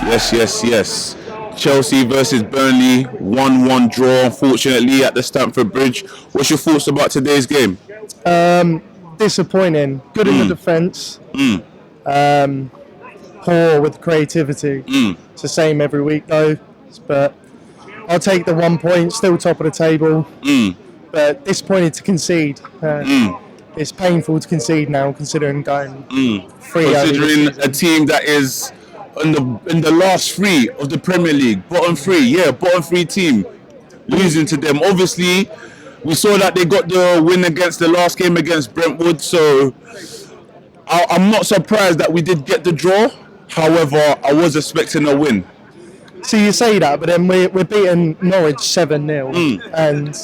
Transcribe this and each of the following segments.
Yes. Chelsea versus Burnley, 1-1 draw, unfortunately, at the Stamford Bridge. What's your thoughts about today's game? Disappointing. Good in the defence. Poor with creativity. It's the same every week though. But I'll take the 1 point. Still top of the table. But disappointed to concede. It's painful to concede now, considering going 3 Considering a team that is in the last three of the Premier League, bottom three team, losing to them. Obviously, we saw that they got the win against the last game against Brentwood, so I'm not surprised that we did get the draw. However, I was expecting a win. So you say that, but then we're beating Norwich 7-0, and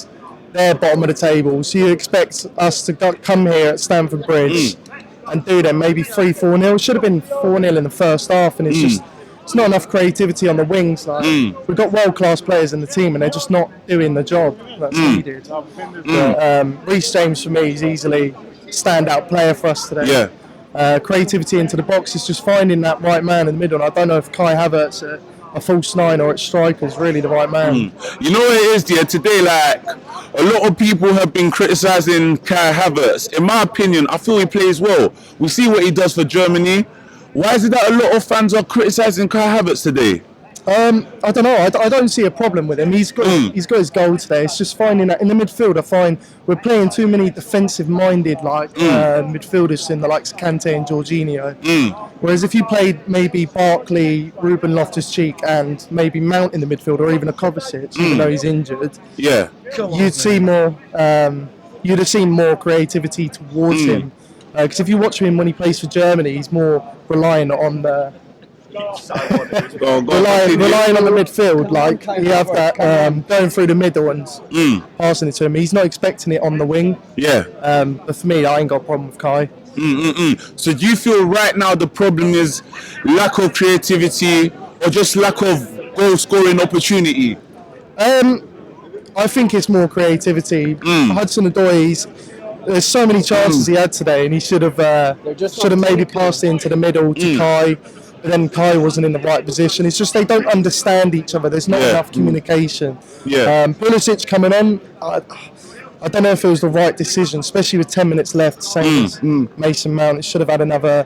they're bottom of the table. So you expect us to come here at Stamford Bridge and do them maybe 3-4-0. It should have been 4-0 in the first half, and it's not enough creativity on the wings. We've got world-class players in the team, and they're just not doing the job that's needed. Reece James, for me, is easily standout player for us today. Creativity into the box is just finding that right man in the middle. And I don't know if Kai Havertz at a false nine or at striker is really the right man. You know what it is, dear? Today, like, a lot of people have been criticising Kai Havertz. In my opinion, I feel he plays well. We see what he does for Germany. Why is it that a lot of fans are criticising Kai Havertz today? I don't know. I don't see a problem with him. He's got his goal today. It's just finding that in the midfield. I find we're playing too many defensive-minded midfielders in the likes of Kante and Jorginho. Whereas if you played maybe Barkley, Ruben Loftus-Cheek, and maybe Mount in the midfield, or even a Kovacic, even though he's injured, you'd see more. You'd have seen more creativity towards him. Because if you watch him when he plays for Germany, he's more reliant on the. Relying on the midfield, like you have that going through the middle and passing it to him. He's not expecting it on the wing. But for me, I ain't got a problem with Kai. So do you feel right now the problem is lack of creativity or just lack of goal scoring opportunity? I think it's more creativity. Hudson-Odoi, there's so many chances he had today, and he should have maybe passed it into the middle to Kai. But then Kai wasn't in the right position. It's just they don't understand each other. There's not enough communication. Pulisic coming on, I don't know if it was the right decision, especially with 10 minutes left, same as Mason Mount. It should have had another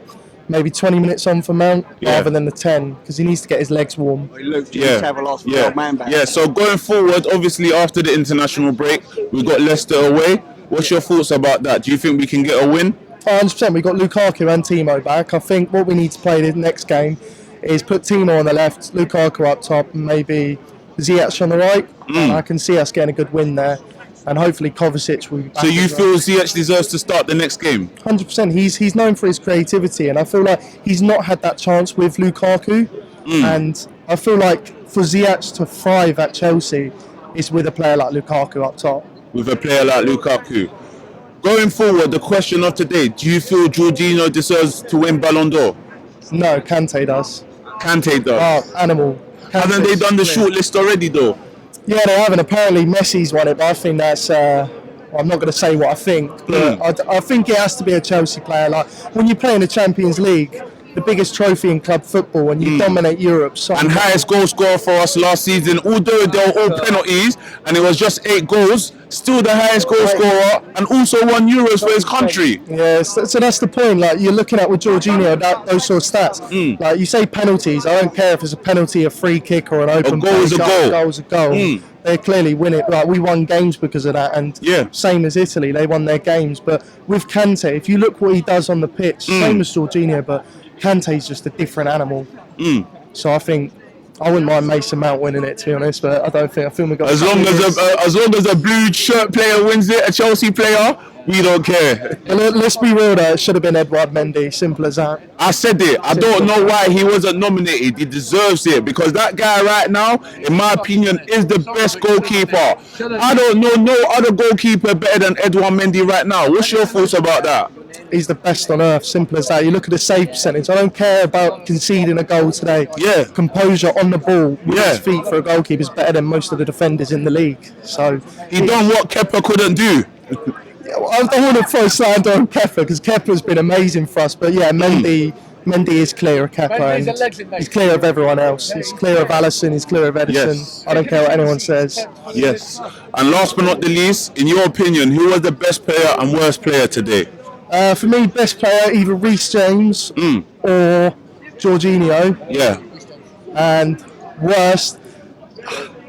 maybe 20 minutes on for Mount rather than the 10, because he needs to get his legs warm. So going forward, obviously after the international break, we've got Leicester away. What's your thoughts about that? Do you think we can get a win? 100%. We've got Lukaku and Timo back. I think what we need to play the next game is put Timo on the left, Lukaku up top, and maybe Ziyech on the right. And I can see us getting a good win there. And hopefully Kovacic will be back. So you feel Ziyech deserves to start the next game? 100%. He's known for his creativity, and I feel like he's not had that chance with Lukaku. And I feel like for Ziyech to thrive at Chelsea is with a player like Lukaku up top. With a player like Lukaku. Going forward, the question of today, do you feel Jorginho deserves to win Ballon d'Or? No, Kante does. Kante does? Oh, animal. Haven't they done the shortlist already though? Yeah, they haven't. Apparently Messi's won it, but I think that's... I'm not going to say what I think, but I think it has to be a Chelsea player. Like, when you play in the Champions League, the biggest trophy in club football, and you dominate Europe. So and highest goal scorer for us last season, although they were all penalties, and it was just 8 goals, still the highest goal scorer, and also won Euros for his country. Yeah, so that's the point. Like, you're looking at with Jorginho, those sort of stats. Like, you say penalties, I don't care if it's a penalty, a free kick, or an open goal. A goal is a goal. They clearly win it. Like, we won games because of that, and same as Italy, they won their games. But with Kante, if you look what he does on the pitch, same as Jorginho, but Kante's just a different animal. So I think I wouldn't mind Mason Mount winning it, to be honest, but I don't think. I feel we got. As long as a blue shirt player wins it, a Chelsea player, we don't care. Let's be real though, it should have been Edouard Mendy, simple as that. I said it. I don't know why he wasn't nominated. He deserves it, because that guy right now, in my opinion, is the best goalkeeper. I don't know no other goalkeeper better than Edouard Mendy right now. What's your thoughts about that? He's the best on earth, simple as that. You look at the save percentage. I don't care about conceding a goal today. Composure on the ball with his feet for a goalkeeper is better than most of the defenders in the league. So he done what Kepa couldn't do. I don't want to throw slander on Kepa, because Kepa's been amazing for us. But yeah, Mendy Mendy is clear of Kepa, and he's clear of everyone else. He's clear of Alisson, he's clear of Edison. Yes. I don't care what anyone says. Yes. And last but not the least, in your opinion, who was the best player and worst player today? For me, best player, either Reece James or Jorginho. Yeah. And worst,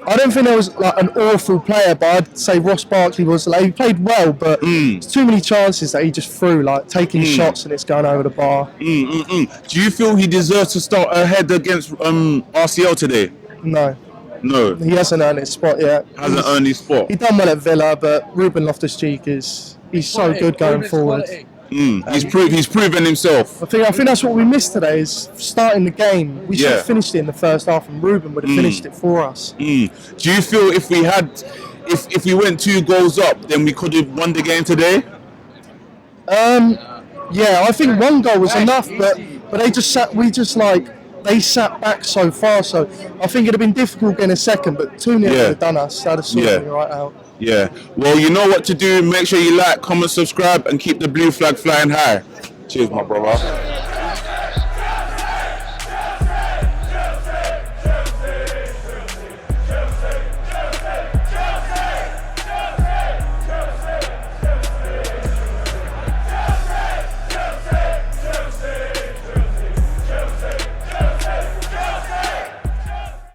I don't think there was like an awful player, but I'd say Ross Barkley was. Like, he played well, but there's too many chances that he just threw, like taking shots and it's going over the bar. Do you feel he deserves to start ahead against RCL today? No, No. he hasn't earned his spot yet. Hasn't earned his spot. He done well at Villa, but Ruben Loftus-Cheek he's so good going forward. He's proven himself. I think that's what we missed today is starting the game. We should have finished it in the first half, and Ruben would have finished it for us. Do you feel if we went 2 goals up, then we could have won the game today? Yeah, I think 1 goal was enough, but they just sat. They sat back so far. So I think it'd have been difficult getting a second, but 2-0 would have done us. That'd have sorted me right out. Yeah. Well, you know what to do. Make sure you like, comment, subscribe, and keep the blue flag flying high. Cheers, my brother.